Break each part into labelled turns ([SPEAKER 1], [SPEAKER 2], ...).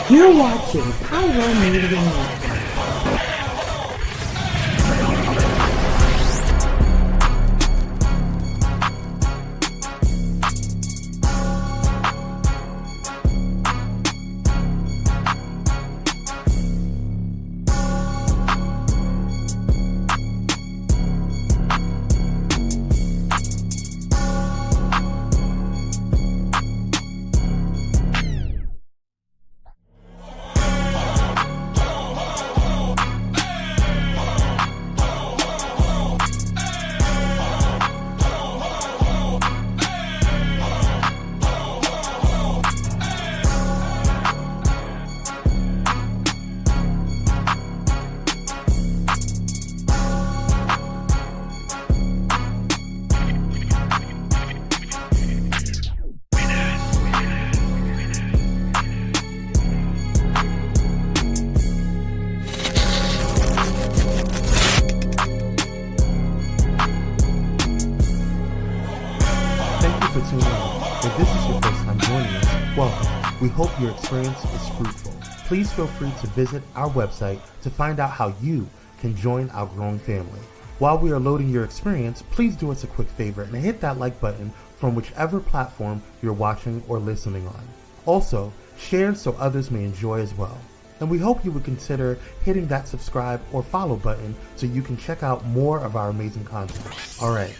[SPEAKER 1] You're watching Pyro Media.
[SPEAKER 2] We hope your experience is fruitful. Please feel free to visit our website to find out how you can join our growing family. While we are loading your experience, please do us a quick favor and hit that like button from whichever platform you're watching or listening on. Also, share so others may enjoy as well. And we hope you would consider hitting that subscribe or follow button so you can check out more of our amazing content. All right,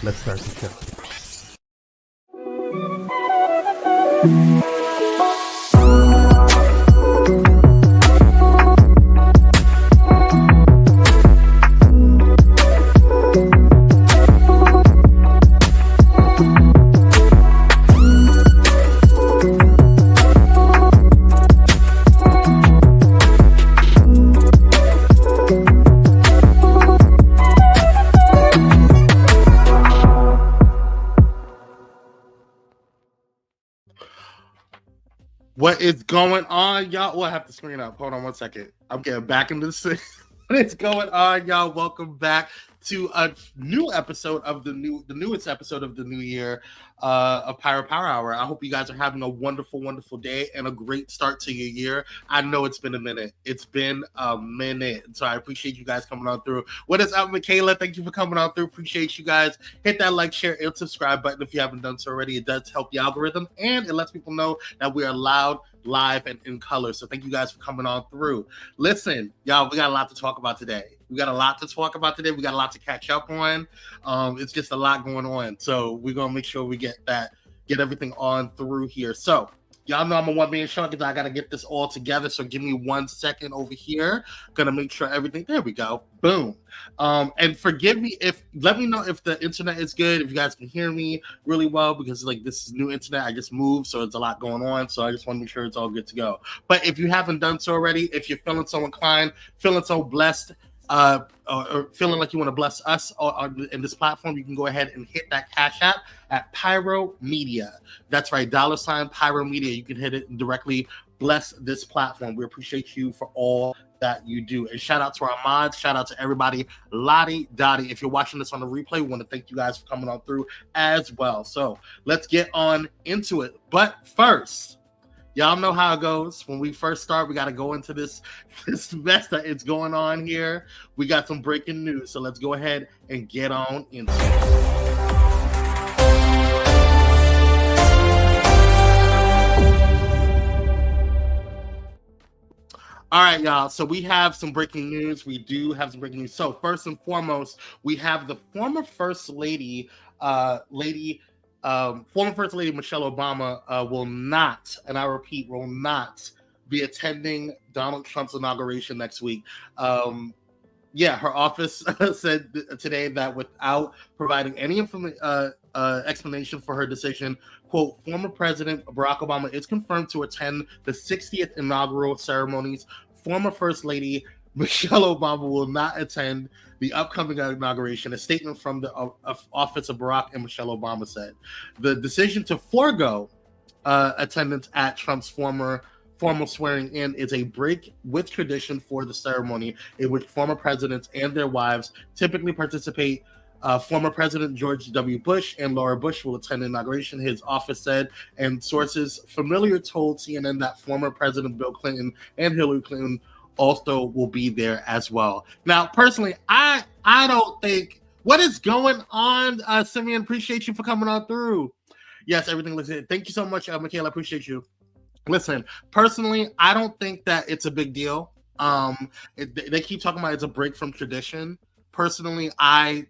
[SPEAKER 2] let's start the show.
[SPEAKER 3] What is going on, y'all? Well, I have the screen up. Hold on one second. I'm getting back into this thing. What is going on, y'all? Welcome back to a new episode of the newest episode of the new year of Pyro Power Hour. I hope you guys are having a wonderful, wonderful day and a great start to your year. I know it's been a minute. It's been a minute. So I appreciate you guys coming on through. What is up, Michaela? Thank you for coming on through. Appreciate you guys. Hit that like, share, and subscribe button if you haven't done so already. It does help the algorithm and it lets people know that we are loud, live, and in color. So thank you guys for coming on through. Listen, y'all, we got a lot to talk about today. We got a lot to catch up on. It's just a lot going on. So we're going to make sure we get everything on through here. So y'all know I'm a one-man show because I got to get this all together. So give me 1 second over here. Going to make sure everything, there we go. Boom. And forgive me let me know if the internet is good, if you guys can hear me really well, because like this is new internet. I just moved, so it's a lot going on. So I just want to make sure it's all good to go. But if you haven't done so already, if you're feeling so inclined, feeling so blessed, or feeling like you want to bless us in this platform, you can go ahead and hit that Cash App at Pyro Media. That's right, $ Pyro Media. You can hit it and directly bless this platform. We appreciate you for all that you do. And shout out to our mods. Shout out to everybody. Lottie Dottie. If you're watching this on the replay, we want to thank you guys for coming on through as well. So let's get on into it. But first, y'all know how it goes. When we first start, we got to go into this mess that it's going on here. We got some breaking news. So let's go ahead and get on into it. All right, y'all. So we have some breaking news. We do have some breaking news. So first and foremost, we have the former First Lady, former First Lady Michelle Obama will not, and I repeat, will not be attending Donald Trump's inauguration next week. Her office said today that without providing any explanation for her decision, quote, former President Barack Obama is confirmed to attend the 60th inaugural ceremonies. Former First Lady Michelle Obama will not attend the upcoming inauguration. A statement from the office of Barack and Michelle Obama said the decision to forego attendance at Trump's formal swearing in is a break with tradition for the ceremony, in which former presidents and their wives typically participate Former President George W. Bush and Laura Bush will attend the inauguration, his office said, and sources familiar told CNN that former President Bill Clinton and Hillary Clinton also will be there as well. Now, personally, I don't think what is going on. Simeon, appreciate you for coming on through. Yes, everything looks good. Thank you so much, Michaela. Appreciate you. Listen, personally, I don't think that it's a big deal. They keep talking about it's a break from tradition. Personally, I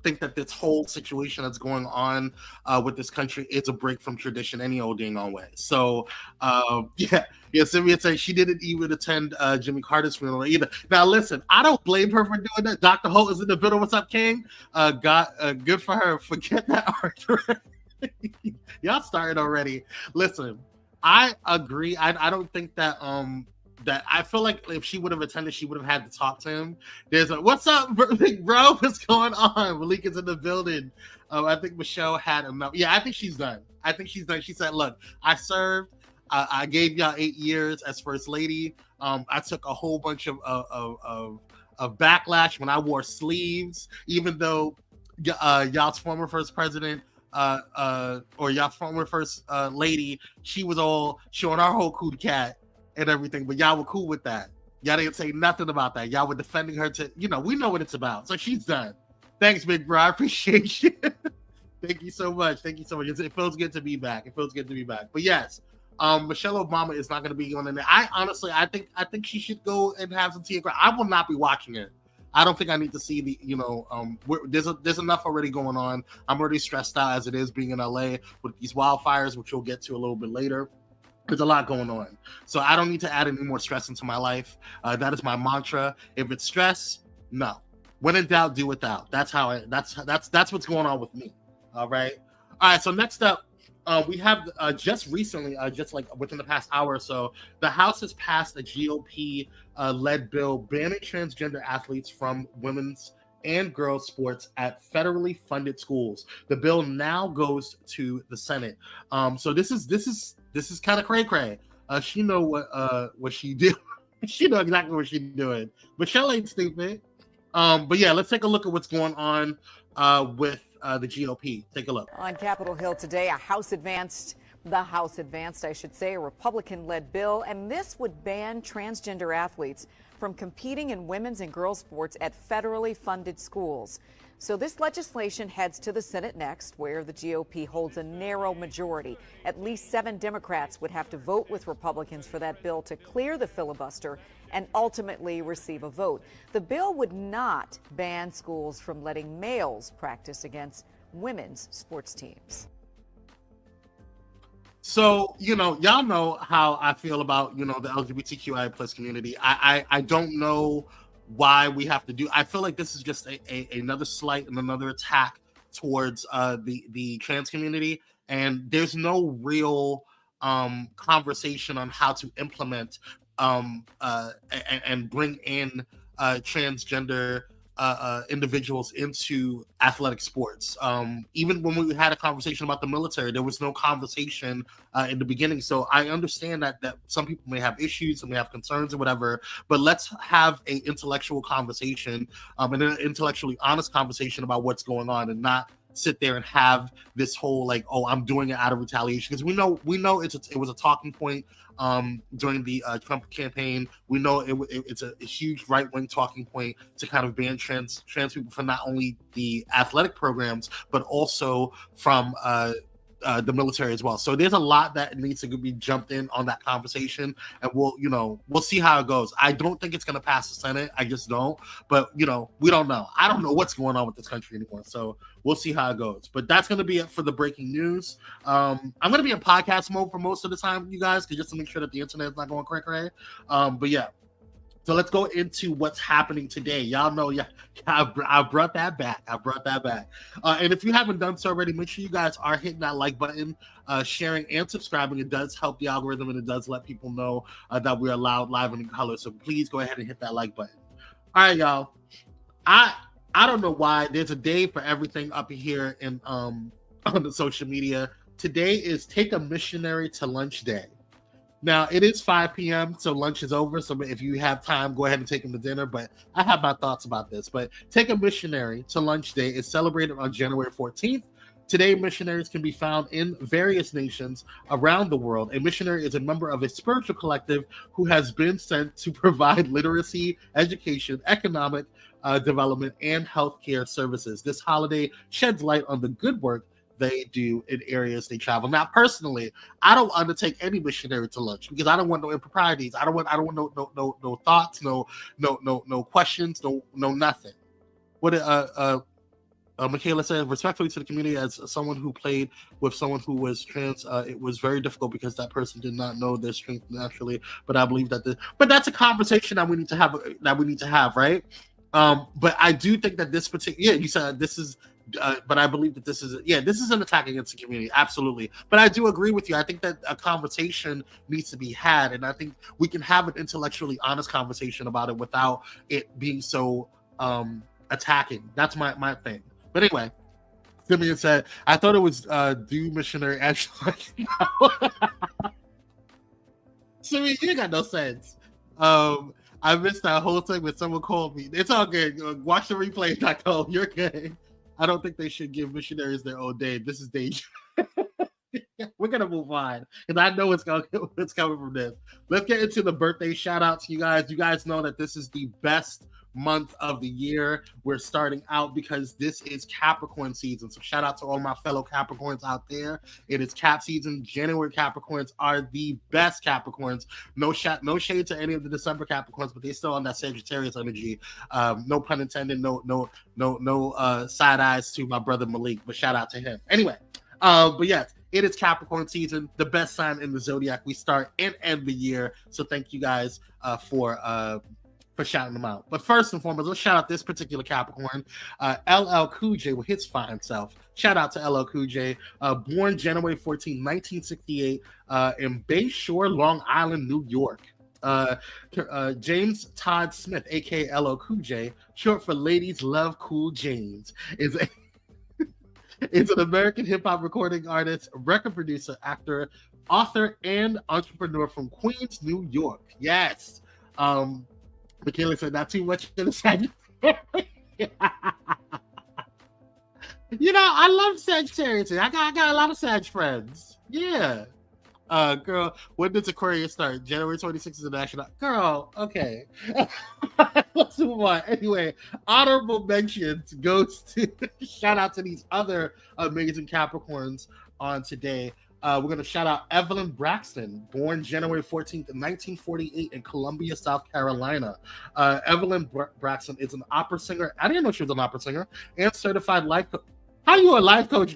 [SPEAKER 3] think that this whole situation that's going on with this country is a break from tradition any old dang on way. So, Sylvia said she didn't even attend Jimmy Carter's funeral either. Now, listen, I don't blame her for doing that. Dr. Holt is in the video. What's up, King? Good for her. Forget that argument. Y'all started already. Listen, I agree. I don't think that that I feel like if she would have attended, she would have had to talk to him. There's a what's up, bro? What's going on? Malik is in the building. I think Michelle had enough. Yeah, I think she's done. She said, "Look, I served. I gave y'all 8 years as first lady. I took a whole bunch of backlash when I wore sleeves, even though y'all's former first president." Or y'all former first lady, she was all showing our whole coup de cat and everything, but y'all were cool with that. Y'all didn't say nothing about that. Y'all were defending her to, we know what it's about. So she's done. Thanks, big bro. I appreciate you. Thank you so much. It feels good to be back. But yes, Michelle Obama is not going to be going in there. I think she should go and have some tea. I will not be watching it. I don't think I need to see the, there's enough already going on. I'm already stressed out as it is being in LA with these wildfires, which we'll get to a little bit later. There's a lot going on. So I don't need to add any more stress into my life. That is my mantra. If it's stress, no. When in doubt, do without. That's what's going on with me. All right. So next up, we have just recently, just like within the past hour or so, the House has passed a GOP led bill banning transgender athletes from women's and girls' sports at federally funded schools. The bill now goes to the Senate. So this is kind of cray-cray. She know what she did. She know exactly what she's doing. Michelle ain't stupid. But yeah, let's take a look at what's going on with the GOP. Take a look.
[SPEAKER 4] On Capitol Hill today, the House advanced, a Republican-led bill, and this would ban transgender athletes from competing in women's and girls' sports at federally funded schools. So this legislation heads to the Senate next, where the GOP holds a narrow majority. At least 7 Democrats would have to vote with Republicans for that bill to clear the filibuster and ultimately receive a vote. The bill would not ban schools from letting males practice against women's sports teams.
[SPEAKER 3] So, y'all know how I feel about, the LGBTQI plus community. I don't know why we have to do. I feel like this is just another slight and another attack towards the trans community, and there's no real conversation on how to implement and bring in transgender individuals into athletic sports. Even when we had a conversation about the military, there was no conversation in the beginning. So I understand that some people may have issues, some may have concerns or whatever, but let's have an intellectual conversation and an intellectually honest conversation about what's going on, and not sit there and have this whole I'm doing it out of retaliation, because we know it was a talking point during the Trump campaign. We know it's a huge right-wing talking point to kind of ban trans people from not only the athletic programs but also from the military as well. So there's a lot that needs to be jumped in on that conversation, and we'll see how it goes. I don't think it's going to pass the Senate. I just don't. But we don't know. I don't know what's going on with this country anymore. So we'll see how it goes. But that's going to be it for the breaking news. I'm going to be in podcast mode for most of the time, you guys, just to make sure that the internet is not going cray-cray. But yeah. So let's go into what's happening today. Y'all know, I brought that back. And if you haven't done so already, make sure you guys are hitting that like button, sharing and subscribing. It does help the algorithm, and it does let people know that we're loud, live, and in color. So please go ahead and hit that like button. All right, y'all. I don't know why there's a day for everything up here in on the social media. Today is Take a Missionary to Lunch Day. Now, it is 5 p.m., so lunch is over. So if you have time, go ahead and take them to dinner. But I have my thoughts about this. But Take a Missionary to Lunch Day is celebrated on January 14th. Today, missionaries can be found in various nations around the world. A missionary is a member of a spiritual collective who has been sent to provide literacy, education, economic development, and healthcare services. This holiday sheds light on the good work they do in areas they travel. Now, personally, I don't undertake any missionary to lunch because I don't want no improprieties. I don't want no thoughts, no questions, no nothing. What Michaela said, respectfully to the community, as someone who played with someone who was trans, it was very difficult because that person did not know their strength naturally. But I believe that but that's a conversation that we need to have, right? But I do think that this particular, you said this is, but I believe that this is an attack against the community, absolutely. But I do agree with you. I think that a conversation needs to be had, and I think we can have an intellectually honest conversation about it without it being so attacking. That's my thing. But anyway, Simeon said, I thought it was do missionary actually. Simeon, you ain't got no sense. I missed that whole thing when someone called me. It's all good. Watch the replay, Dr. You're good. I don't think they should give missionaries their own day. This is dangerous. We're gonna move on because I know it's coming from this. Let's get into the birthday shout outs, you guys. You guys know that this is the best month of the year. We're starting out because this is Capricorn season. So shout out to all my fellow Capricorns out there. It is Cap season. January Capricorns are the best Capricorns. No shade to any of the December Capricorns, but they're still on that Sagittarius energy. No pun intended. No side eyes to my brother Malik, but shout out to him. Anyway, but yes, it is Capricorn season, the best sign in the zodiac. We start and end the year. So thank you guys for shouting them out. But first and foremost, let's shout out this particular Capricorn, LL Cool J with his fine self. Shout out to LL Cool J, born January 14, 1968, in Bay Shore, Long Island, New York. James Todd Smith, aka LL Cool J, short for Ladies Love Cool James, is an American hip-hop recording artist, record producer, actor, author, and entrepreneur from Queens, New York. Yes. Michaela said, not too much in the Sagittarius. You know, I love Sagittarius. I got a lot of Sag friends. Yeah. Girl, when does Aquarius start? January 26th is the national. Girl, okay. Let's move on. Anyway, honorable mentions goes to shout out to these other amazing Capricorns on today. We're going to shout out Evelyn Braxton, born January 14th, 1948 in Columbia, South Carolina. Evelyn Braxton is an opera singer. I didn't know she was an opera singer and certified life coach. How are you a life coach?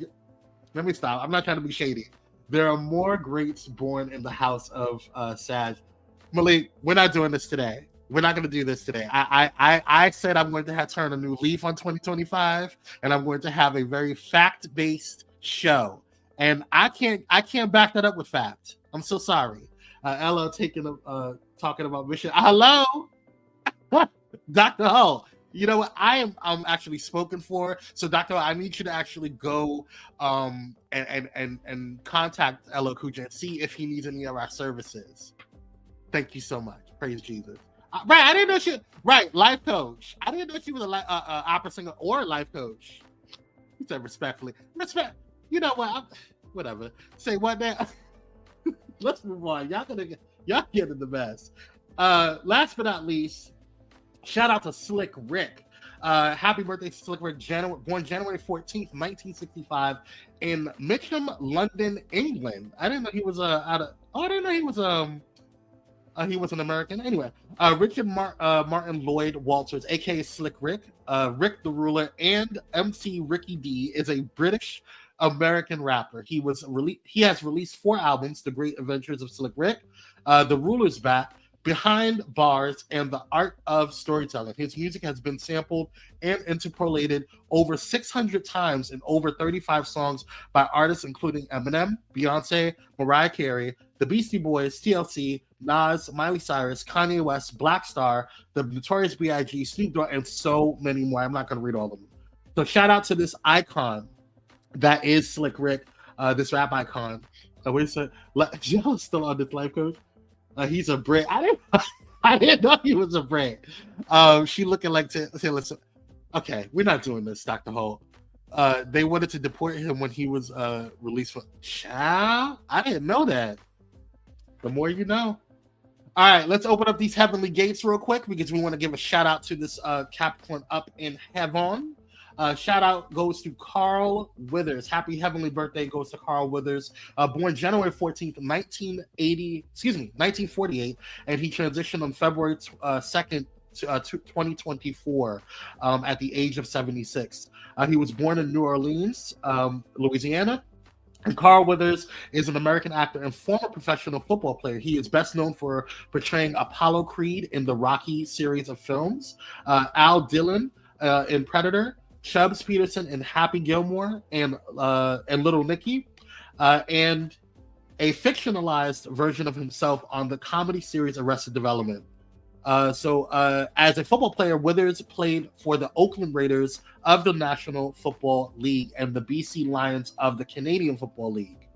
[SPEAKER 3] Let me stop. I'm not trying to be shady. There are more greats born in the house of Sag. Malik, we're not doing this today. We're not going to do this today. I said I'm going to turn a new leaf on 2025, and I'm going to have a very fact-based show. And I can't back that up with fact. I'm so sorry. LL talking about mission. Hello, Dr. Ho. You know what? I'm actually spoken for. So Dr. Ho, I need you to actually go and contact LL Cool J and see if he needs any of our services. Thank you so much. Praise Jesus. Right, I didn't know she. Right, life coach. I didn't know she was a opera singer or a life coach. He said respectfully. Respect. You know what? Whatever. Say what now? Let's move on. Y'all getting the best. Last but not least, shout out to Slick Rick. Happy birthday to Slick Rick, born January 14th, 1965, in Mitcham, London, England. I didn't know he was I didn't know he was an American. Anyway, Richard Martin Lloyd Walters, aka Slick Rick, Rick the Ruler, and MC Ricky D is a British American rapper. He has released 4 albums: The Great Adventures of Slick Rick, The Ruler's Back, Behind Bars, and The Art of Storytelling. His music has been sampled and interpolated over 600 times in over 35 songs by artists including Eminem, Beyonce, Mariah Carey, The Beastie Boys, TLC, Nas, Miley Cyrus, Kanye West, Black Star, The Notorious B.I.G., Snoop Dogg, and so many more. I'm not going to read all of them. So shout out to this icon that is Slick Rick, this rap icon. Wait a second. Y'all still on this life coach? He's a Brit. I didn't know he was a Brit. She looking like Taylor Swift. Okay, we're not doing this, Dr. Holt. They wanted to deport him when he was released from. Child, I didn't know that. The more you know. All right, let's open up these heavenly gates real quick because we want to give a shout out to this Capricorn up in heaven. Shout out goes to Carl Withers. Happy heavenly birthday goes to Carl Withers. Born January 14th, 1948, and he transitioned on February 2nd, 2024 at the age of 76. He was born in New Orleans, Louisiana. And Carl Withers is an American actor and former professional football player. He is best known for portraying Apollo Creed in the Rocky series of films, Al Dillon in Predator, Chubbs Peterson in Happy Gilmore and Little Nicky, and a fictionalized version of himself on the comedy series Arrested Development. As a football player, Withers played for the Oakland Raiders of the National Football League and the BC Lions of the Canadian Football League.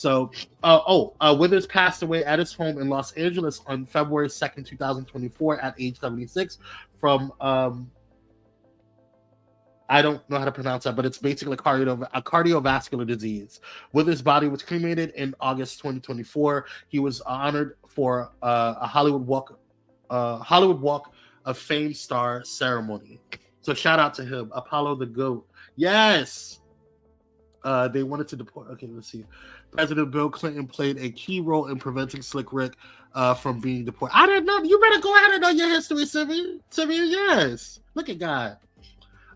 [SPEAKER 3] Withers passed away at his home in Los Angeles on February 2nd, 2024 at age 76 from, I don't know how to pronounce that, but it's basically a cardiovascular disease. Withers' body was cremated in August 2024. He was honored for a Hollywood Walk of Fame star ceremony. So shout out to him, Apollo the GOAT. Yes. They wanted to deport. Okay, let's see. President Bill Clinton played a key role in preventing Slick Rick from being deported. I didn't know. You better go ahead and know your history, Simeon. Yes. Look at God.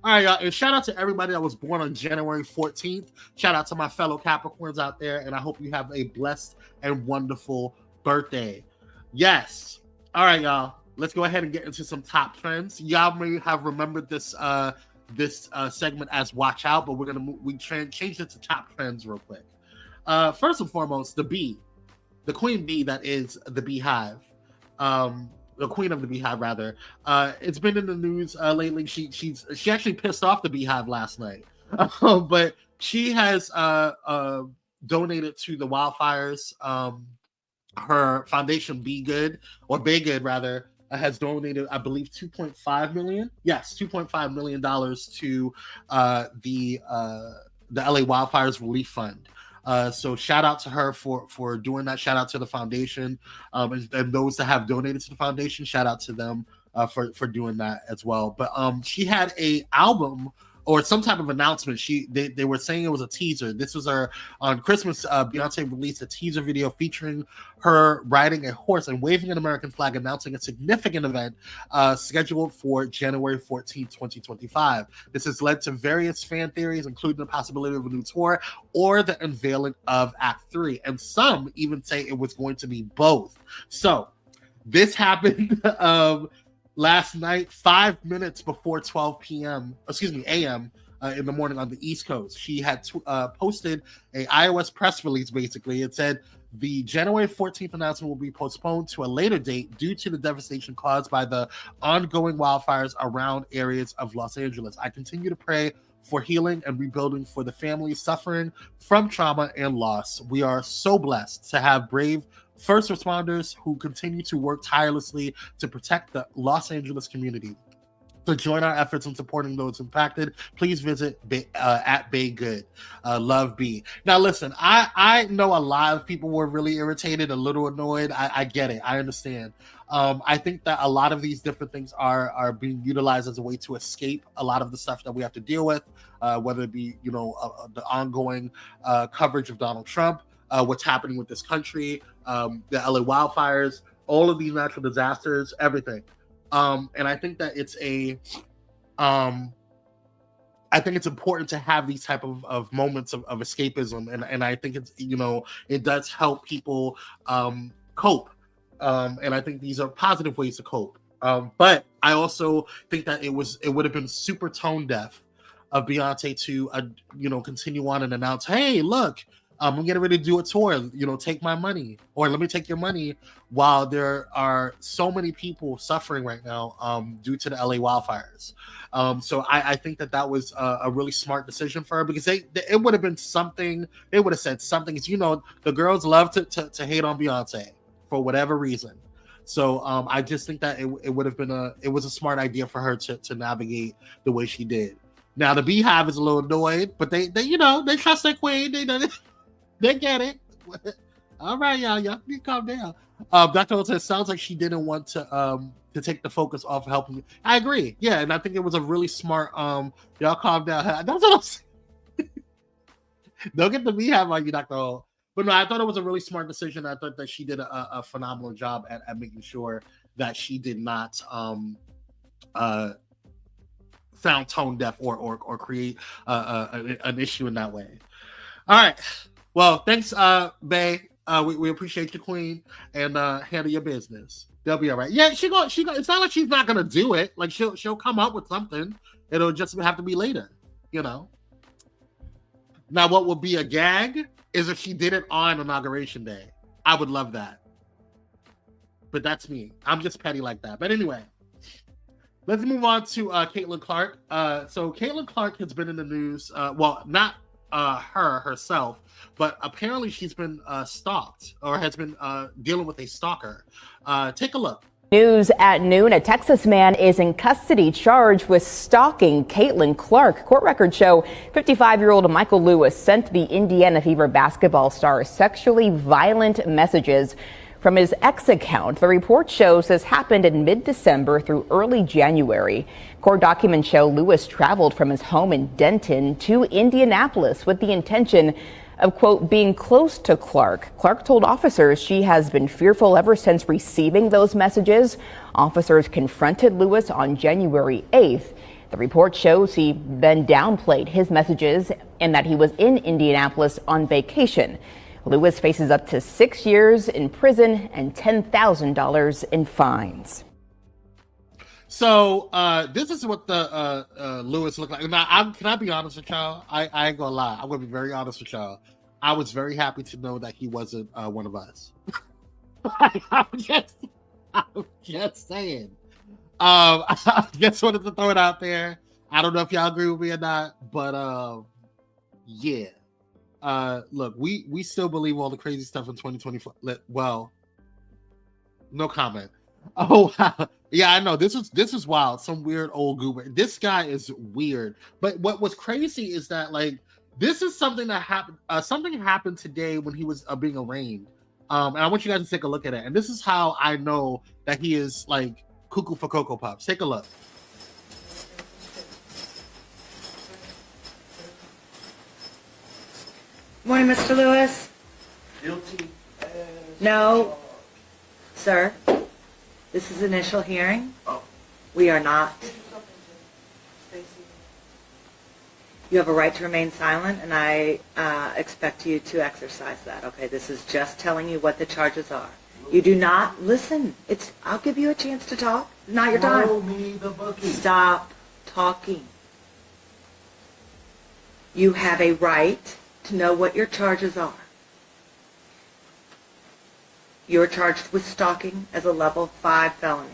[SPEAKER 3] All right, y'all. And shout out to everybody that was born on January 14th. Shout out to my fellow Capricorns out there. And I hope you have a blessed and wonderful birthday. Yes. All right, y'all. Let's go ahead and get into some top trends. Y'all may have remembered this segment as Watch Out, but we change it to top trends real quick. First and foremost, the queen bee that is the beehive, the queen of the beehive rather. It's been in the news lately. She actually pissed off the beehive last night, but she has donated to the wildfires. Her foundation Be Good rather has donated, I believe, $2.5 million. Yes, $2.5 million to the LA Wildfires Relief Fund. So shout out to her for doing that. Shout out to the foundation and those that have donated to the foundation. Shout out to them for doing that as well. But she had a album or some type of announcement. They were saying it was a teaser. This was on Christmas. Beyonce released a teaser video featuring her riding a horse and waving an American flag, announcing a significant event scheduled for January 14, 2025. This has led to various fan theories, including the possibility of a new tour or the unveiling of Act 3. And some even say it was going to be both. So this happened last night, 5 minutes before 12 a.m. In the morning on the East Coast. She had posted a iOS press release. Basically, it said the January 14th announcement will be postponed to a later date due to the devastation caused by the ongoing wildfires around areas of Los Angeles. I continue to pray for healing and rebuilding for the families suffering from trauma and loss. We are so blessed to have brave first responders who continue to work tirelessly to protect the Los Angeles community. To join our efforts in supporting those impacted, please visit at Bay Good. Love B. Now, listen, I know a lot of people were really irritated, a little annoyed. I get it. I understand. I think that a lot of these different things are being utilized as a way to escape a lot of the stuff that we have to deal with, whether it be, the ongoing coverage of Donald Trump, what's happening with this country, the LA wildfires, all of these natural disasters, everything. And I think that I think it's important to have these type of moments of escapism, and I think it's it does help people cope, and I think these are positive ways to cope. But I also think that it would have been super tone deaf of Beyonce to continue on and announce, hey, look, I'm getting ready to do a tour, take my money, or let me take your money, while there are so many people suffering right now due to the LA wildfires. So I think that was a really smart decision for her, because it would have been something, they would have said something. The girls love to hate on Beyonce for whatever reason. So I just think that it would have been it was a smart idea for her to navigate the way she did. Now the Beehive is a little annoyed, but they they trust their queen. They get it. All right, y'all can calm down. Dr. O says sounds like she didn't want to take the focus off of helping. I agree. Yeah, and I think it was a really smart. Y'all calm down. That's what I'm saying. Don't get the Beehive on you, Dr. O. But no, I thought it was a really smart decision. I thought that she did a phenomenal job at making sure that she did not sound tone deaf or create an issue in that way. All right. Well, thanks, Bay. We appreciate you, Queen, and handle your business. They'll be all right. Yeah, she go. It's not like she's not gonna do it. Like she'll come up with something. It'll just have to be later. Now, what would be a gag is if she did it on Inauguration Day. I would love that. But that's me. I'm just petty like that. But anyway, let's move on to Caitlin Clark. So Caitlin Clark has been in the news. Well, not herself, but apparently she's been stalked or has been dealing with a stalker. Take a look.
[SPEAKER 5] News at noon, a Texas man is in custody charged with stalking Caitlin Clark. Court records show 55-year-old Michael Lewis sent the Indiana Fever basketball star sexually violent messages from his X account. The report shows this happened in mid-December through early January. Court documents show Lewis traveled from his home in Denton to Indianapolis with the intention of, quote, being close to Clark. Clark told officers she has been fearful ever since receiving those messages. Officers confronted Lewis on January 8th. The report shows he then downplayed his messages and that he was in Indianapolis on vacation. Lewis faces up to 6 years in prison and $10,000 in fines.
[SPEAKER 3] So this is what the Lewis looked like. Now, can I be honest with y'all? I ain't gonna lie. I'm gonna be very honest with y'all. I was very happy to know that he wasn't one of us. I'm just saying. I just wanted to throw it out there. I don't know if y'all agree with me or not, but yeah. Look, we still believe all the crazy stuff in 2024. Well, no comment. Oh wow. Yeah, I know. This is wild. Some weird old goober. This guy is weird. But what was crazy is that like this is something that happened. Something happened today when he was being arraigned. And I want you guys to take a look at it. And this is how I know that he is like cuckoo for Cocoa Puffs. Take a look.
[SPEAKER 6] Morning, Mr. Lewis.
[SPEAKER 3] Guilty.
[SPEAKER 6] No, sir. This is initial hearing.
[SPEAKER 3] Oh.
[SPEAKER 6] We are not. You have a right to remain silent, and I expect you to exercise that. Okay, this is just telling you what the charges are. You do not listen. I'll give you a chance to talk. Not your time.
[SPEAKER 3] Throw me the bookie.
[SPEAKER 6] Stop talking. You have a right to know what your charges are. You're charged with stalking as a level 5 felony.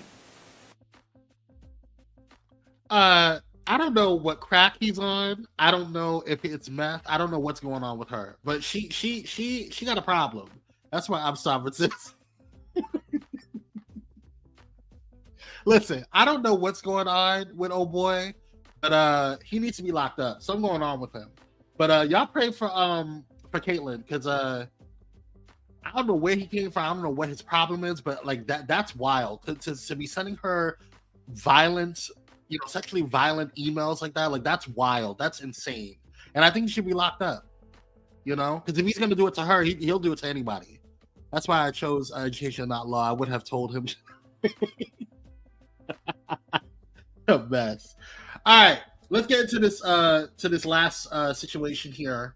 [SPEAKER 3] I don't know what crack he's on. I don't know if it's meth. I don't know what's going on with her. But she got a problem. That's why I'm sovereign citizen. Listen, I don't know what's going on with old boy, but he needs to be locked up. Something going on with him. But y'all pray for Caitlin, because I don't know where he came from. I don't know what his problem is, but like that's wild to be sending her violent, sexually violent emails like that. Like that's wild. That's insane. And I think he should be locked up. Because if he's gonna do it to her, he'll do it to anybody. That's why I chose education, not law. I would have told him. A mess. All right. Let's get into this last situation here.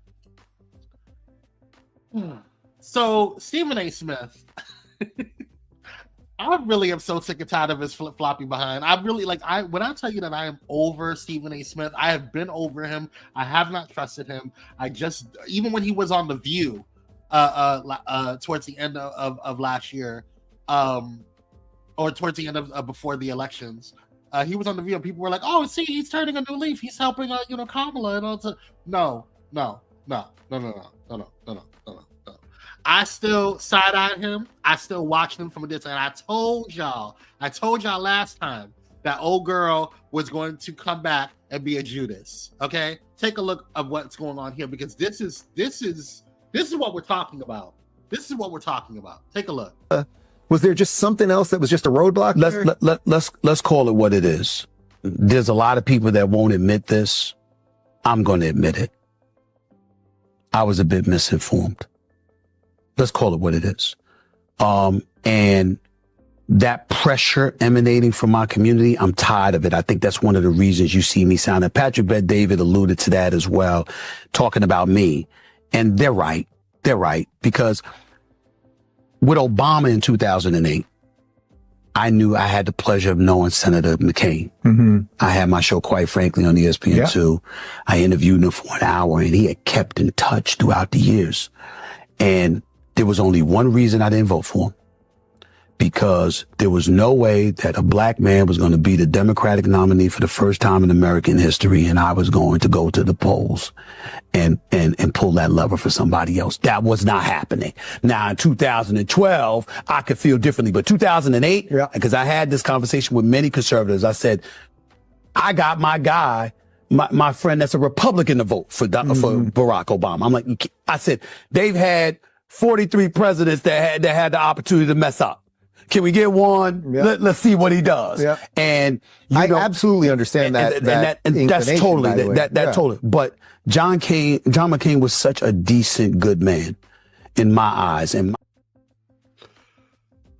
[SPEAKER 3] So Stephen A. Smith, I really am so sick and tired of his flip-flopping behind. I really when I tell you that I am over Stephen A. Smith, I have been over him. I have not trusted him. Even when he was on The View, towards the end of last year, or towards the end of before the elections. He was on The View, and people were like, "Oh, see, he's turning a new leaf. He's helping, Kamala and all." No. I still side-eyed him. I still watched him from a distance. And I told y'all last time that old girl was going to come back and be a Judas. Okay, take a look of what's going on here, because this is what we're talking about. This is what we're talking about. Take a look.
[SPEAKER 7] Was there just something else that was just a roadblock?
[SPEAKER 8] Let's call it what it is. There's a lot of people that won't admit this. I'm going to admit it. I was a bit misinformed. Let's call it what it is. And that pressure emanating from my community, I'm tired of it. I think that's one of the reasons you see me sounding. Patrick Bet-David alluded to that as well, talking about me. And they're right. They're right. Because with Obama in 2008, I knew I had the pleasure of knowing Senator McCain.
[SPEAKER 7] Mm-hmm.
[SPEAKER 8] I had my show, quite frankly, on ESPN2. I interviewed him for an hour, and he had kept in touch throughout the years. And there was only one reason I didn't vote for him, because there was no way that a black man was going to be the Democratic nominee for the first time in American history, and I was going to go to the polls and pull that lever for somebody else. That was not happening. Now, in 2012, I could feel differently, but 2008, because I had this conversation with many conservatives, I said, I got my guy, my friend that's a Republican to vote for Barack Obama. I'm like, I said, they've had 43 presidents that had the opportunity to mess up. Can we get one? Let's see what he does. And
[SPEAKER 7] I absolutely understand that.
[SPEAKER 8] And that's totally totally. But John McCain was such a decent, good man in my eyes. And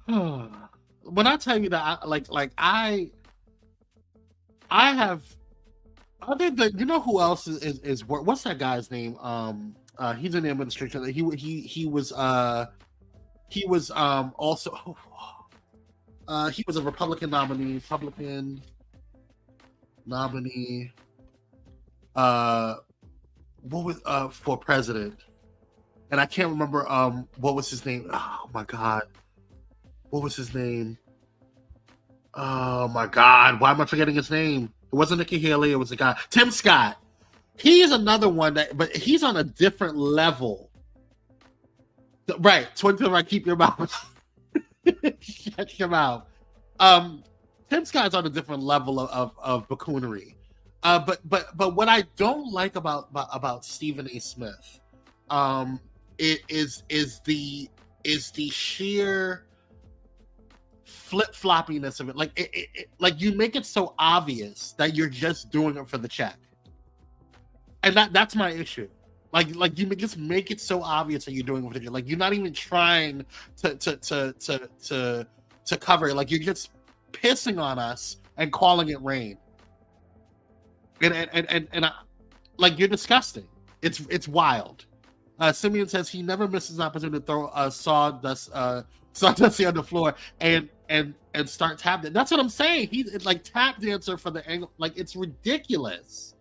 [SPEAKER 3] when I tell you that, I have, other than, you know who else is what's that guy's name? He's in the administration. He was also he was a Republican nominee. What was for president? And I can't remember what was his name. Oh my God. What was his name? Oh my God. Why am I forgetting his name? It wasn't Nikki Haley, it was a guy. Tim Scott. He is another one but he's on a different level. Right. Right, keep your mouth. Shut your mouth. Tim Scott's on a different level of buffoonery. But what I don't like about Stephen A. Smith, is the sheer flip-floppiness of it. Like you make it so obvious that you're just doing it for the check, and that's my issue. Like you just make it so obvious that you're doing it for the check. Like you're not even trying to cover it. Like you're just pissing on us and calling it rain. And like you're disgusting. It's wild. Simeon says he never misses an opportunity to throw sawdusty on the floor and start tap dancing. That's what I'm saying. He's like tap dancer for the angle. Like it's ridiculous.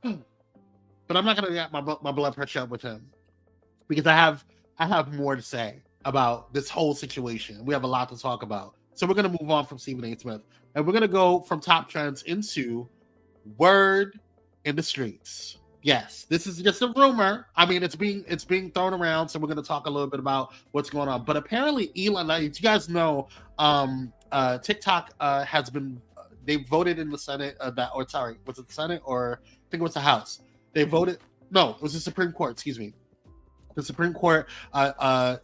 [SPEAKER 3] But I'm not gonna get my blood pressure up with him, because I have more to say about this whole situation. We have a lot to talk about. So we're going to move on from Stephen A. Smith, and we're going to go from top trends into word in the streets. Yes, this is just a rumor. I mean, it's being thrown around, so we're going to talk a little bit about what's going on. But apparently, Elon, like, you guys know, TikTok has been, they voted in the Senate, was it the Senate, or I think it was the House. They voted, no, it was the Supreme Court, excuse me. The Supreme Court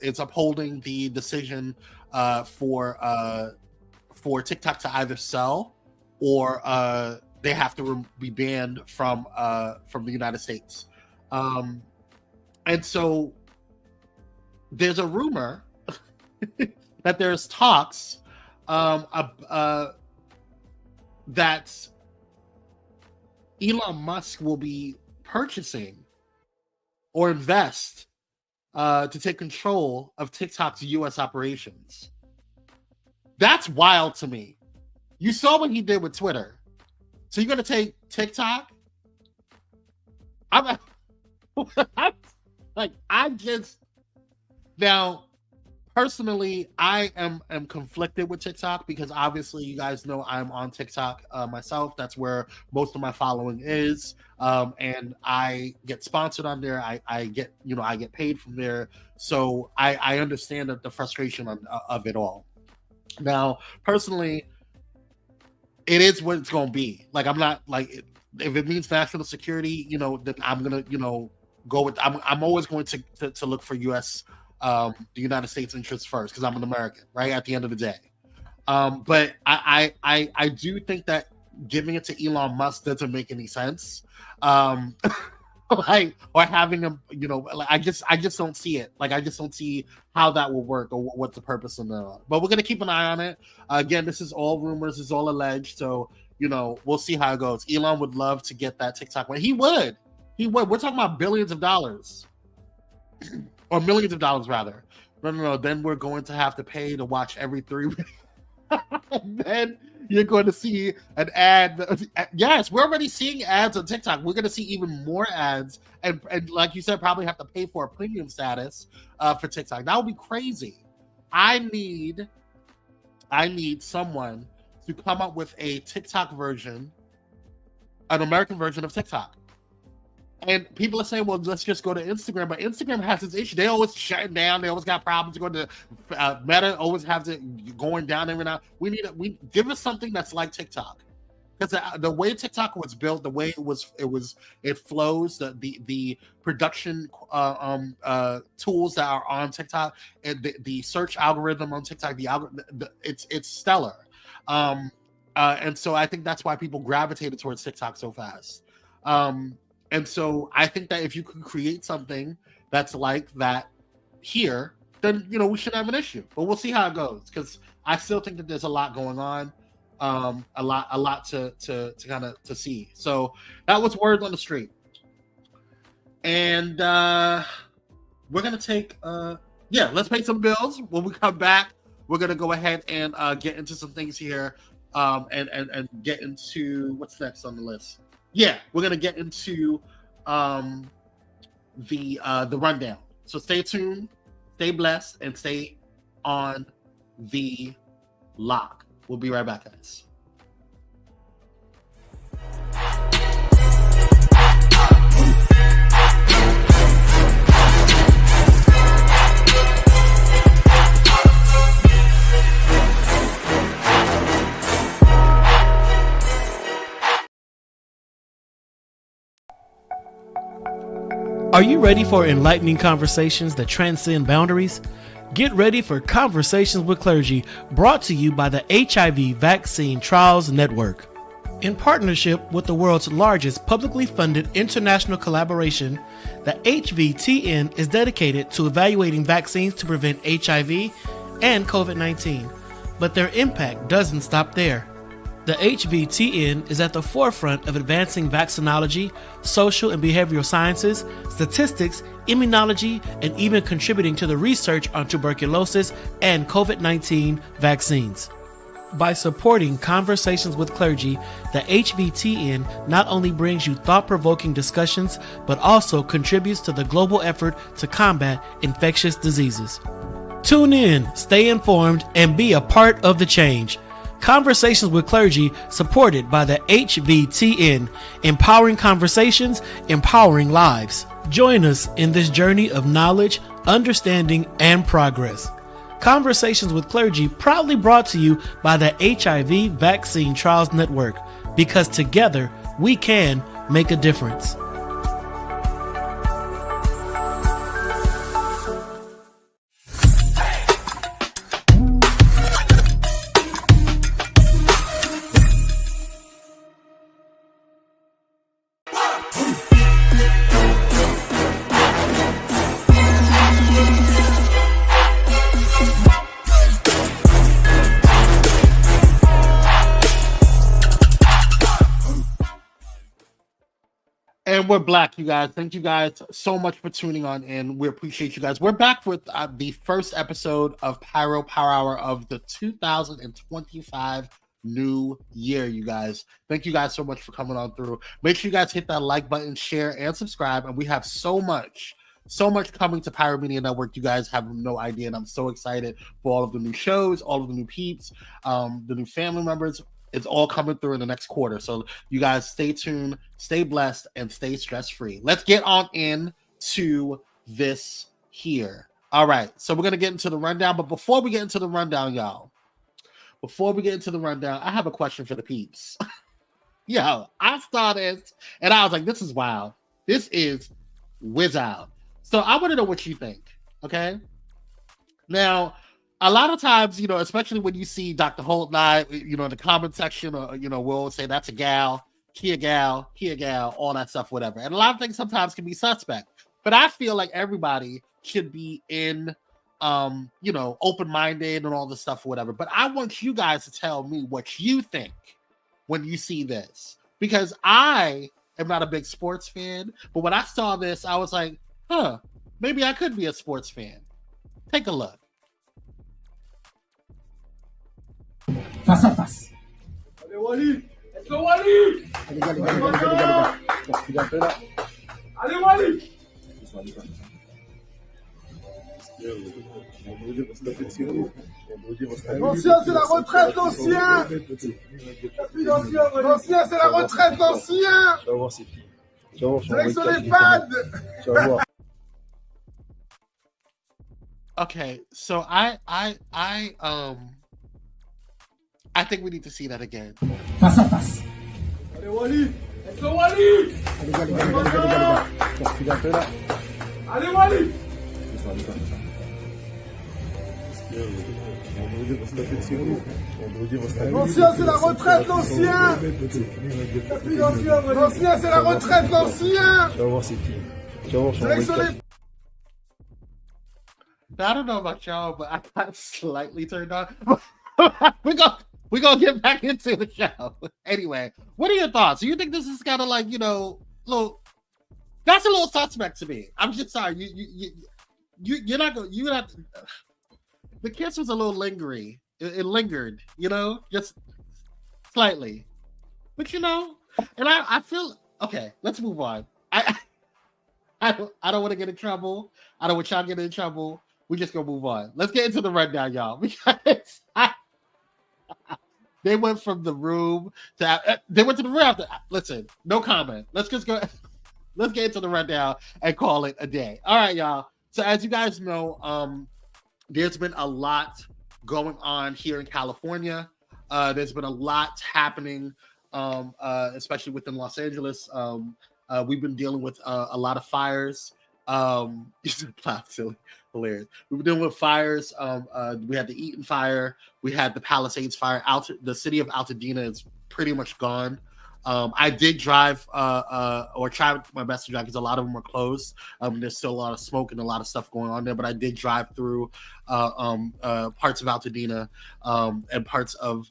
[SPEAKER 3] is upholding the decision for TikTok to either sell or they have to be banned from the United States. And so there's a rumor that there's talks that Elon Musk will be purchasing or invest to take control of TikTok's U.S. operations. That's wild to me. You saw what he did with Twitter. So you're going to take TikTok? Now, personally, I am conflicted with TikTok because obviously you guys know I'm on TikTok myself. That's where most of my following is, and I get sponsored on there. I get I get paid from there, so I understand the frustration of it all. Now, personally, it is what it's going to be. Like, I'm not like, if it means national security, then I'm gonna go with. I'm always going to look for U.S. The United States interests first because I'm an American, right? At the end of the day, but I do think that giving it to Elon Musk doesn't make any sense. Like, or having him, like, I just don't see it. Like, I just don't see how that will work or what's the purpose of that. But we're gonna keep an eye on it. Again, this is all rumors, this is all alleged, so we'll see how it goes. Elon would love to get that TikTok money. He would. We're talking about billions of dollars, or millions of dollars rather. No. Then we're going to have to pay to watch every 3 weeks. Then you're going to see an ad. Yes, we're already seeing ads on TikTok. We're going to see even more ads, and like you said, probably have to pay for a premium status for TikTok. That would be crazy. I need someone to come up with a TikTok version, an American version of TikTok. And people are saying, well, let's just go to Instagram. But Instagram has its issue. They always shutting down. They always got problems going to Meta. Always have to going down every now. We give us something that's like TikTok, because the way TikTok was built, the way it flows, the production tools that are on TikTok, and the search algorithm on TikTok, it's stellar. And so I think that's why people gravitated towards TikTok so fast. And so I think that if you can create something that's like that here, then we shouldn't have an issue. But we'll see how it goes, because I still think that there's a lot going on, a lot to kind of to see. So that was word on the street, and we're gonna take let's pay some bills. When we come back, we're gonna go ahead and get into some things here, and get into what's next on the list. Yeah, we're gonna get into the rundown. So stay tuned, stay blessed, and stay on the lock. We'll be right back, guys.
[SPEAKER 9] Are you ready for enlightening conversations that transcend boundaries? Get ready for Conversations with Clergy, brought to you by the HIV Vaccine Trials Network. In partnership with the world's largest publicly funded international collaboration, the HVTN is dedicated to evaluating vaccines to prevent HIV and COVID-19. But their impact doesn't stop there. The HVTN is at the forefront of advancing vaccinology, social and behavioral sciences, statistics, immunology, and even contributing to the research on tuberculosis and COVID-19 vaccines. By supporting Conversations with Clergy, the HVTN not only brings you thought-provoking discussions, but also contributes to the global effort to combat infectious diseases. Tune in, stay informed, and be a part of the change. Conversations with Clergy, supported by the HVTN, empowering conversations, empowering lives. Join us in this journey of knowledge, understanding, and progress. Conversations with Clergy, proudly brought to you by the HIV Vaccine Trials Network, because together we can make a difference.
[SPEAKER 3] And we're back, you guys. Thank you guys so much for tuning on in. We appreciate you guys. We're back with the first episode of Pyro Power Hour of the 2025 new year, you guys. Thank you guys so much for coming on through. Make sure you guys hit that like button, share, and subscribe. And we have so much So much coming to Pyro Media Network. You guys have no idea, and I'm so excited for all of the new shows, all of the new peeps, the new family members. It's all coming through in the next quarter. So you guys stay tuned, stay blessed, and stay stress-free. Let's get on into this here. All right. So we're going to get into the rundown. But before we get into the rundown, y'all, I have a question for the peeps. Yo, I saw this, and I was like, this is wild. This is whiz out. So I want to know what you think, okay? Now, a lot of times, you know, especially when you see Dr. Holt and I, you know, in the comment section, or, you know, we'll say that's a gal, he a gal, all that stuff, whatever. And a lot of things sometimes can be suspect. But I feel like everybody should be in, you know, open-minded and all this stuff, whatever. But I want you guys to tell me what you think when you see this. Because I am not a big sports fan, but when I saw this, I was like, maybe I could be a sports fan. Take a look.
[SPEAKER 1] Face à face.
[SPEAKER 10] Allez Wally! Let's go Wally! Allez Wally! L'ancien c'est la retraite, l'ancien! L'ancien c'est la retraite, l'ancien! Tu vas voir c'est qui. Avec son EHPAD! Tu vas voir.
[SPEAKER 3] Okay, so I think we need to see that again.
[SPEAKER 1] Face à face.
[SPEAKER 10] Allez Wally! Let's go Wally! Allez Wally! L'ancien c'est la retraite, l'ancien! L'ancien c'est la retraite, l'ancien! Tu vas voir c'est qui. Tu vas voir avec son EHPAD.
[SPEAKER 3] I don't know about y'all, but I got slightly turned on. We're gonna get back into the show. Anyway, what are your thoughts? Do you think this is kind of like, you know, that's a little suspect to me. I'm just sorry. You're not the kiss was a little lingering. It lingered, you know, just slightly. But you know, and I feel okay. Let's move on. I don't want to get in trouble. I don't want y'all get in trouble. We just gonna move on. Let's get into the rundown, y'all. Because they went from the room to they went to the room after. Listen, no comment. Let's just go. Let's get into the rundown and call it a day. All right, y'all. So as you guys know, there's been a lot going on here in California. There's been a lot happening, especially within Los Angeles. We've been dealing with a lot of fires. Silly, hilarious. We've been dealing with fires. We had the Eaton fire. We had the Palisades fire. The city of Altadena is pretty much gone. I did drive or try my best to drive because a lot of them were closed. There's still a lot of smoke and a lot of stuff going on there, but I did drive through parts of Altadena and parts of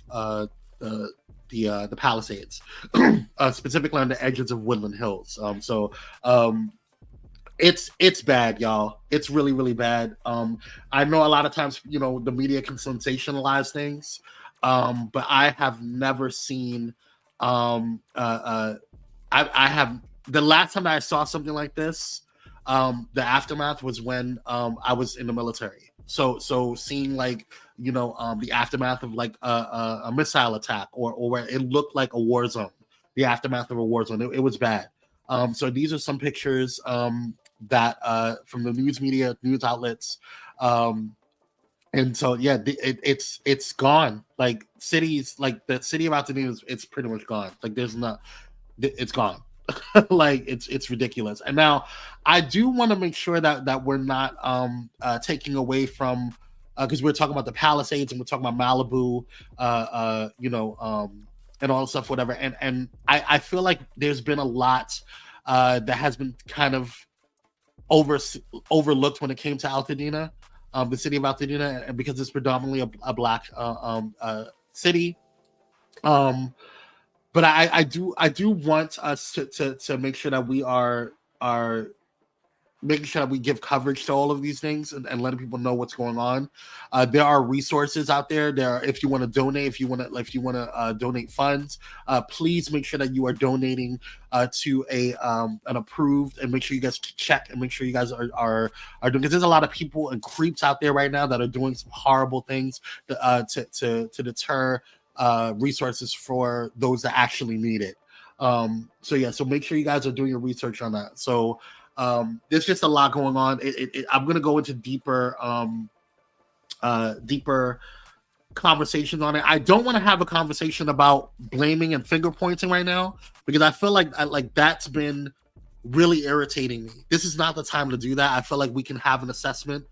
[SPEAKER 3] the Palisades, specifically on the edges of Woodland Hills. It's bad, y'all. It's really, really bad. I know a lot of times, you know, the media can sensationalize things, but I have never seen. I have the last time I saw something like this. The aftermath was when I was in the military. So seeing like, you know, the aftermath of like a missile attack or where it looked like a war zone. The aftermath of a war zone. It was bad. So these are some pictures that from the news outlets. And so yeah, it's gone. Like cities, like the city of Altadena, it's pretty much gone. Like it's gone. Like it's ridiculous. And now I do want to make sure that we're not taking away from because we're talking about the Palisades and we're talking about Malibu, you know, and all the stuff, whatever. And I feel like there's been a lot that has been kind of overlooked when it came to Altadena, the city of Altadena, and because it's predominantly a black city. But I do want us to make sure that we are making sure that we give coverage to all of these things and letting people know what's going on. There are resources out there. If you want to donate, if you want to donate funds, please make sure that you are donating to an approved, and make sure you guys check and make sure you guys are doing, because there's a lot of people and creeps out there right now that are doing some horrible things to deter resources for those that actually need it. So make sure you guys are doing your research on that. So there's just a lot going on. I'm going to go into deeper conversations on it. I don't want to have a conversation about blaming and finger pointing right now, because I feel like that's been really irritating me. This is not the time to do that. I feel like we can have an assessment.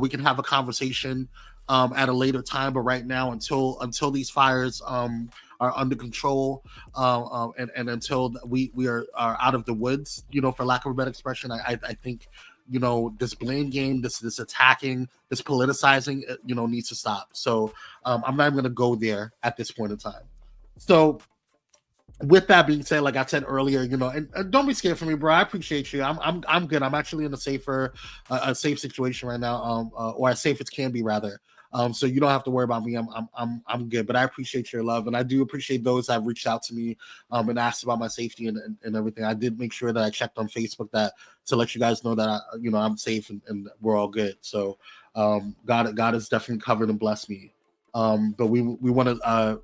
[SPEAKER 3] We can have a conversation at a later time, but right now, until these fires are under control, and until we are out of the woods, for lack of a better expression, I think, this blame game, this attacking, this politicizing, needs to stop. So I'm not even going to go there at this point in time. So with that being said, like I said earlier, and don't be scared for me, bro. I appreciate you. I'm good. I'm actually in a safe situation right now, or as safe as can be, rather. So you don't have to worry about me. I'm good. But I appreciate your love, and I do appreciate those that have reached out to me and asked about my safety and everything. I did make sure that I checked on Facebook to let you guys know that I'm safe and we're all good. So God has definitely covered and blessed me. But we want to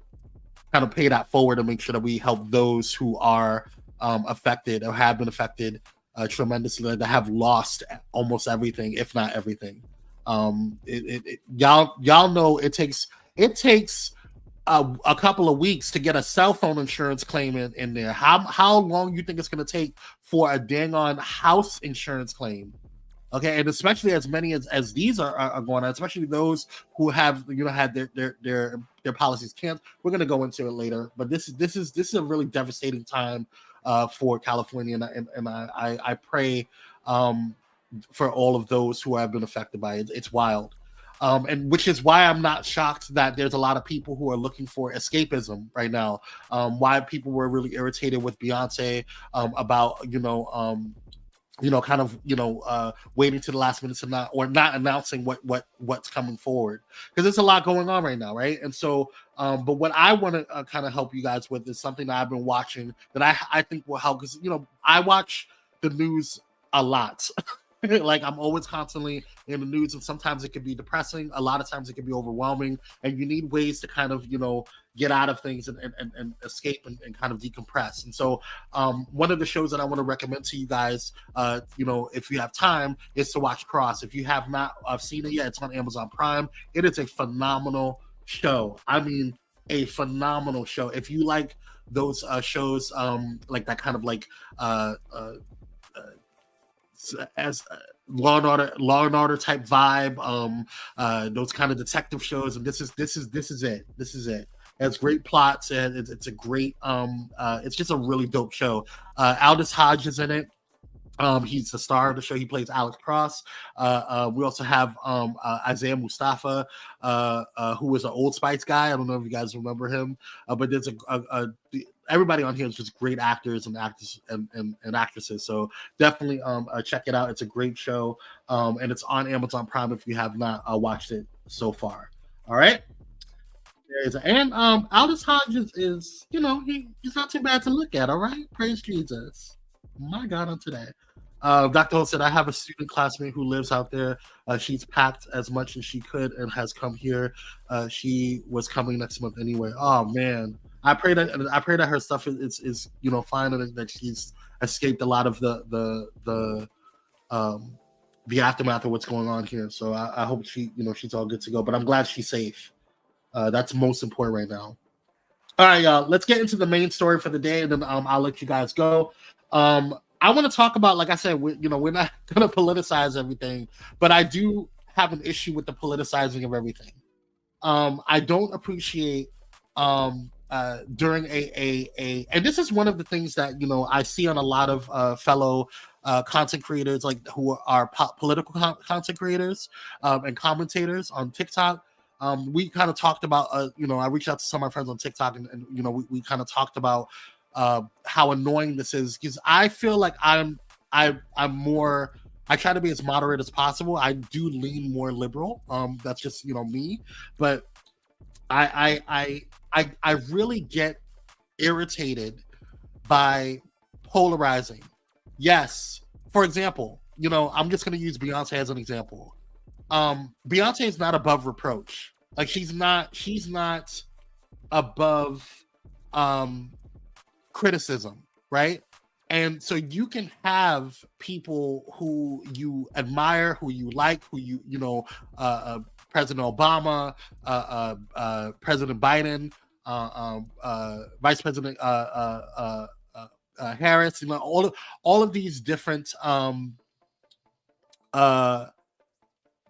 [SPEAKER 3] kind of pay that forward and make sure that we help those who are affected or have been affected tremendously, that have lost almost everything, if not everything. Y'all know it takes a couple of weeks to get a cell phone insurance claim in there. How long you think it's going to take for a dang on house insurance claim? Okay, and especially as many as these are going on, especially those who have had their policies canceled. We're going to go into it later, but this is a really devastating time for California, and I pray for all of those who have been affected by it. It's wild. And which is why I'm not shocked that there's a lot of people who are looking for escapism right now. Why people were really irritated with Beyonce about waiting to the last minute to not announcing what's coming forward, because there's a lot going on right now, right? And so but what I want to kind of help you guys with is something that I've been watching that I think will help, because I watch the news a lot. Like, I'm always constantly in the news, and sometimes it can be depressing, a lot of times it can be overwhelming, and you need ways to kind of get out of things and escape and kind of decompress. And so one of the shows that I want to recommend to you guys, if you have time, is to watch Cross. If you have not seen it yet, it's on Amazon Prime. It is a phenomenal show. I mean, a phenomenal show. If you like those shows, like that kind of like as Law and Order type vibe, those kind of detective shows, and this is it. It has great plots, and it's a great it's just a really dope show. Aldous Hodge is in it. He's the star of the show. He plays Alex Cross. We also have Isaiah Mustafa, who was an Old Spice guy. I don't know if you guys remember him, but there's everybody on here is just great actors and actors and actresses. So definitely check it out. It's a great show, and it's on Amazon Prime if you have not watched it so far. All right. And Aldous Hodge is he's not too bad to look at. All right, praise Jesus. My God, on today. Dr. Ho said, I have a student classmate who lives out there. She's packed as much as she could and has come here. She was coming next month anyway. Oh man, I pray that her stuff is fine, and that she's escaped a lot of the aftermath of what's going on here. So I hope she's all good to go. But I'm glad she's safe. That's most important right now. All right, y'all. Let's get into the main story for the day, and then I'll let you guys go. I want to talk about, like I said, we're not going to politicize everything, but I do have an issue with the politicizing of everything. I don't appreciate during and this is one of the things that I see on a lot of fellow content creators, like who are political content creators and commentators on TikTok. We kind of talked about I reached out to some of my friends on TikTok, and we kind of talked about how annoying this is, because I feel like I'm more I try to be as moderate as possible. I do lean more liberal. That's just me, but I really get irritated by polarizing. Yes, for example, I'm just going to use Beyonce as an example. Beyonce is not above reproach. Like she's not above criticism, right? And so you can have people who you admire, who you like, who President Obama, President Biden, Vice President Harris, all of these different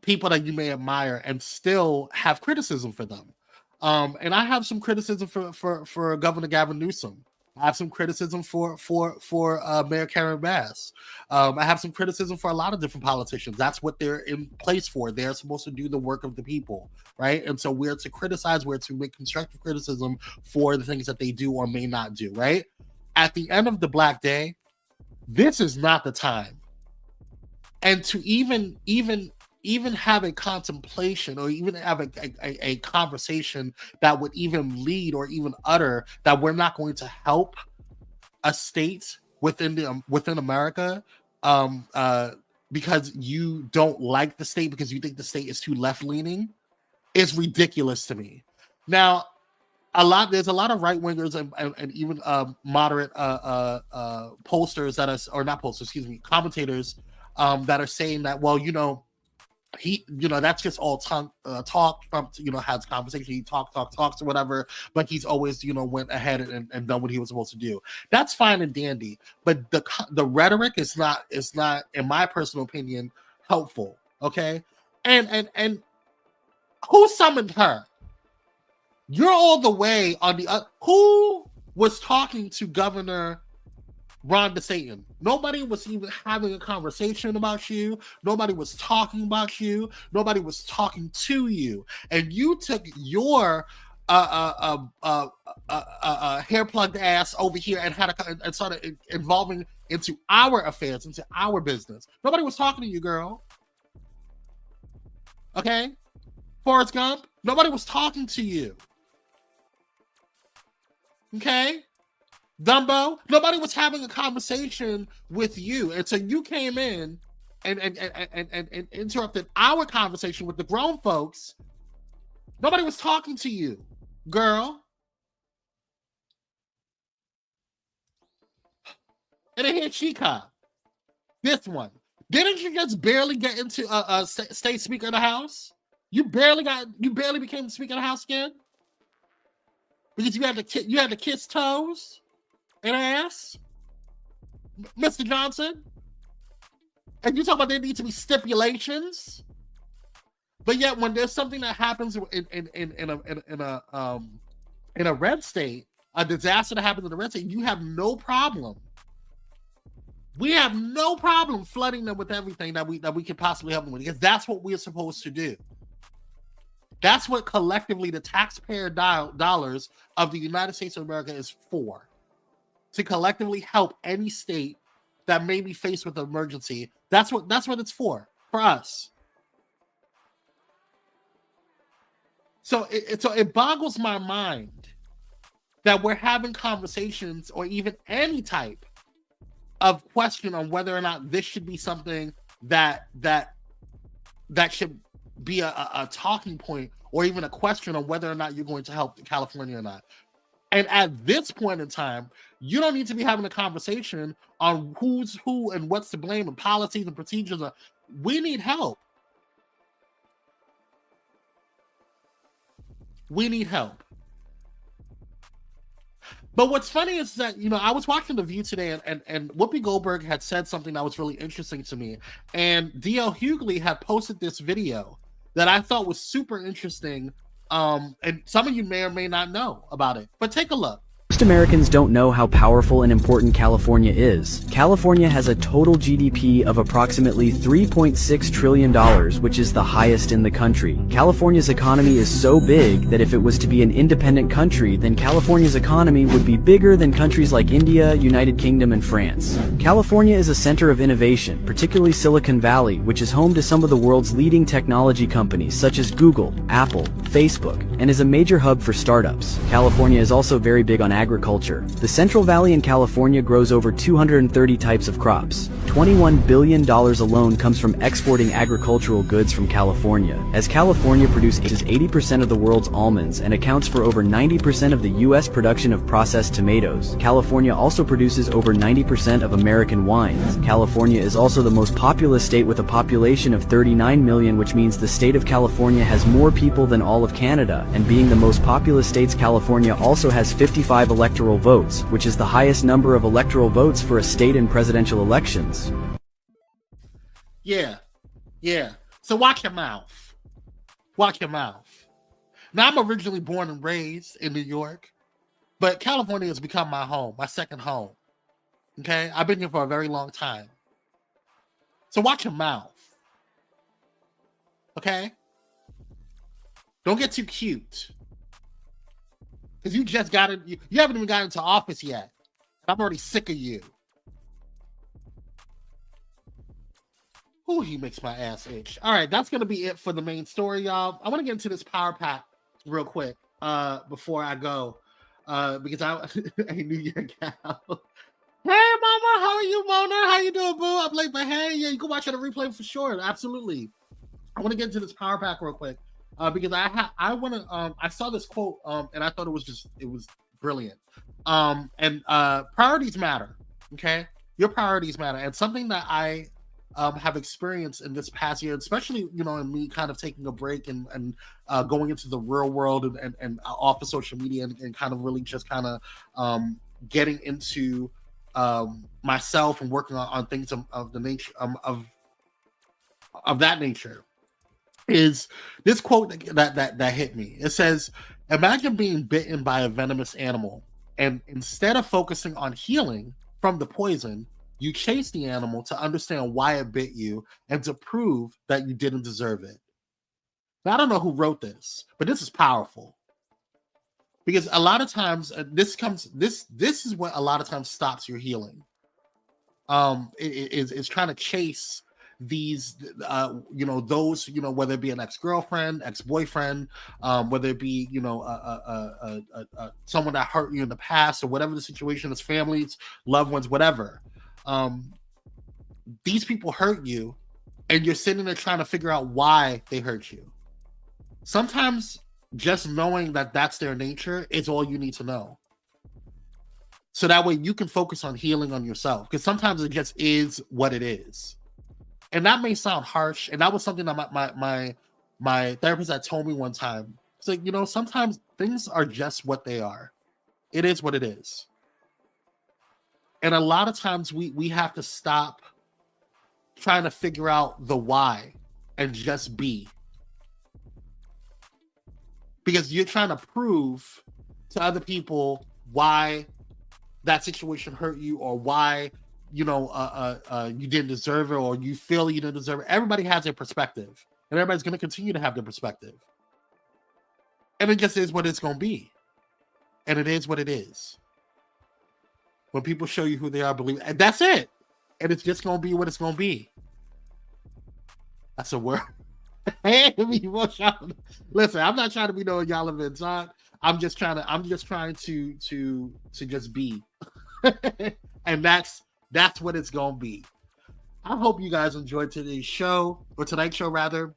[SPEAKER 3] people that you may admire, and still have criticism for them. And I have some criticism for Governor Gavin Newsom. I have some criticism for Mayor Karen Bass. I have some criticism for a lot of different politicians. That's what they're in place for. They're supposed to do the work of the people, right? And so we're to criticize, we're to make constructive criticism for the things that they do or may not do, right? At the end of the Black Day, this is not the time. And to even have a contemplation, or even have a conversation that would even lead or even utter that we're not going to help a state within America because you don't like the state, because you think the state is too left-leaning, is ridiculous to me. Now, there's a lot of right-wingers and even moderate pollsters that are, or not pollsters, excuse me, commentators that are saying that, well, that's just all talk. Trump, has conversation. He talks or whatever, but he's always, went ahead and done what he was supposed to do. That's fine and dandy, but the rhetoric is not, in my personal opinion, helpful. Okay, and who summoned her? You're all the way on the who was talking to Governor Ron DeSantis? Nobody was even having a conversation about you. Nobody was talking about you. Nobody was talking to you. And you took your hair plugged ass over here and started involving into our affairs, into our business. Nobody was talking to you, girl. Okay? Forrest Gump, nobody was talking to you. Okay? Dumbo, nobody was having a conversation with you. And so you came in and interrupted our conversation with the grown folks. Nobody was talking to you, girl. And then here she comes. This one. Didn't you just barely get into a state speaker of the house? You barely became Speaker of the House again? Because you had to kiss toes and ass, Mr. Johnson? And you talk about there need to be stipulations, but yet when there's something that happens in a red state, a disaster that happens in a red state, you have no problem. We have no problem flooding them with everything that we can possibly help them with, because that's what we're supposed to do. That's what collectively the taxpayer dollars of the United States of America is for. To collectively help any state that may be faced with an emergency. That's what it's for us. So it boggles my mind that we're having conversations or even any type of question on whether or not this should be something that should be a talking point, or even a question on whether or not you're going to help California or not. And at this point in time, you don't need to be having a conversation on who's who and what's to blame and policies and procedures. We need help. We need help. But what's funny is that, I was watching The View today, and Whoopi Goldberg had said something that was really interesting to me. And D.L. Hughley had posted this video that I thought was super interesting. And some of you may or may not know about it. But take a look.
[SPEAKER 11] Most Americans don't know how powerful and important California is. California has a total GDP of approximately $3.6 trillion, which is the highest in the country. California's economy is so big that if it was to be an independent country, then California's economy would be bigger than countries like India, United Kingdom, and France. California is a center of innovation, particularly Silicon Valley, which is home to some of the world's leading technology companies such as Google, Apple, Facebook, and is a major hub for startups. California is also very big on agriculture. The Central Valley in California grows over 230 types of crops. $21 billion alone comes from exporting agricultural goods from California, as California produces 80% of the world's almonds and accounts for over 90% of the U.S. production of processed tomatoes. California also produces over 90% of American wines. California is also the most populous state with a population of 39 million, which means the state of California has more people than all of Canada, and being the most populous states, California also has 55 electoral votes, which is the highest number of electoral votes for a state in presidential elections.
[SPEAKER 3] Yeah. So watch your mouth. Watch your mouth. Now, I'm originally born and raised in New York, but California has become my home, my second home. Okay? I've been here for a very long time. So watch your mouth. Okay? Don't get too cute. Because you just got it. You haven't even gotten into office yet. I'm already sick of you. Ooh, he makes my ass itch. All right, that's going to be it for the main story, y'all. I want to get into this power pack real quick before I go. Because I New Year gal. Hey, mama, how are you, Mona? How you doing, boo? I'm like, but hey, yeah, you can watch it on replay for sure. Absolutely. I want to get into this power pack real quick. Because I saw this quote and I thought it was brilliant. Priorities matter. Okay, your priorities matter, and something that I have experienced in this past year, especially in me kind of taking a break and going into the real world and off of social media and kind of really just kind of getting into myself and working on things of the nature of that nature. Is this quote that hit me. It says, imagine being bitten by a venomous animal, and instead of focusing on healing from the poison, you chase the animal to understand why it bit you and to prove that you didn't deserve it. Now, I don't know who wrote this, but this is powerful. Because a lot of times this is what a lot of times stops your healing. It's trying to chase these those whether it be an ex-girlfriend, ex-boyfriend, whether it be someone that hurt you in the past, or whatever the situation is, families, loved ones, whatever. These people hurt you and you're sitting there trying to figure out why they hurt you. Sometimes just knowing that that's their nature is all you need to know, so that way you can focus on healing on yourself, because sometimes it just is what it is. And that may sound harsh, and that was something that my therapist had told me one time. It's like, sometimes things are just what they are. It is what it is. And a lot of times we have to stop trying to figure out the why and just be. Because you're trying to prove to other people why that situation hurt you, or why you didn't deserve it, or you feel you didn't deserve it. Everybody has their perspective, and everybody's going to continue to have their perspective. And it just is what it's going to be. And it is what it is. When people show you who they are, believe it. And that's it. And it's just going to be what it's going to be. That's a word. Hey, listen, I'm not trying to be no y'all events. I'm just trying to just be. And that's what it's gonna be. I hope you guys enjoyed today's show, or tonight's show rather.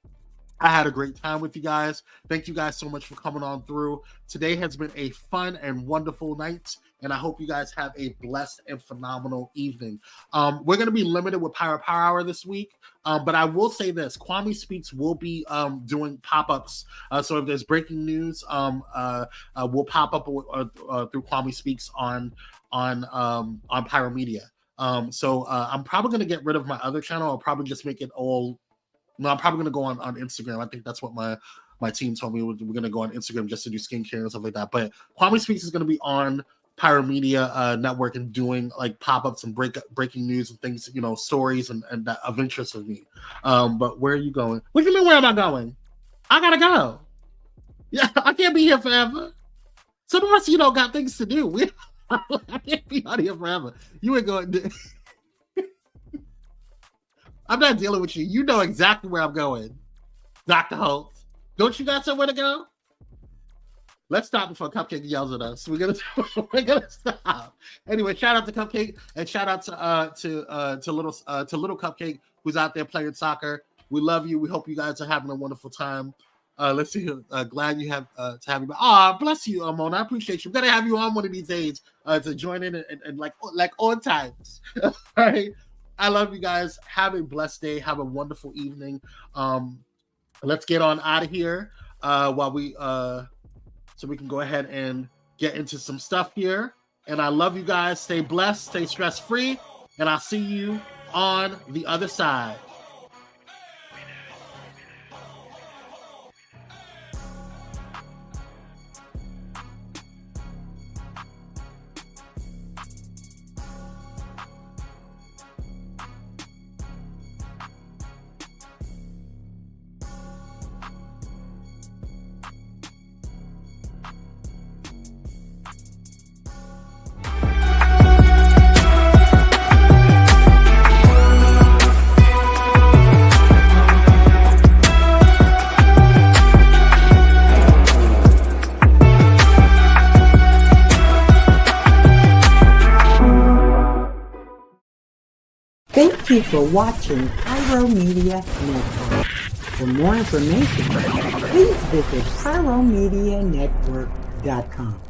[SPEAKER 3] I had a great time with you guys. Thank you guys so much for coming on through. Today has been a fun and wonderful night, and I hope you guys have a blessed and phenomenal evening. We're going to be limited with Pyro Power Hour this week, but I will say this. Kwame Speaks will be doing pop-ups. So if there's breaking news, we'll pop up through Kwame Speaks on Pyro Media. So I'm probably going to get rid of my other channel. I'll probably just make it all. No, I'm probably going to go on Instagram. I think that's what my team told me. We're going to go on Instagram just to do skincare and stuff like that. But Kwame Speaks is going to be on Pyro Media Network and doing like pop-ups and breaking news and things, you know, stories and that of interest of me. But where are you going? What do you mean, where am I going? I gotta go. Yeah, I can't be here forever. Some of us, you know, got things to do. I can't be out here forever. You ain't going to... I'm not dealing with you. You know exactly where I'm going, Dr. Holt. Don't you got somewhere to go? Let's stop before Cupcake yells at us. We're gonna stop. Anyway, shout out to Cupcake and shout out to little Cupcake who's out there playing soccer. We love you. We hope you guys are having a wonderful time. Let's see. Glad you have to have you. Bless you, Mona. I appreciate you. We're gonna have you on one of these days to join in and like on times. All right. I love you guys. Have a blessed day. Have a wonderful evening. Let's get on out of here while we so we can go ahead and get into some stuff here. And I love you guys. Stay blessed, stay stress-free, and I'll see you on the other side.
[SPEAKER 12] Thank you for watching Pyro Media Network. For more information, please visit pyromedianetwork.com.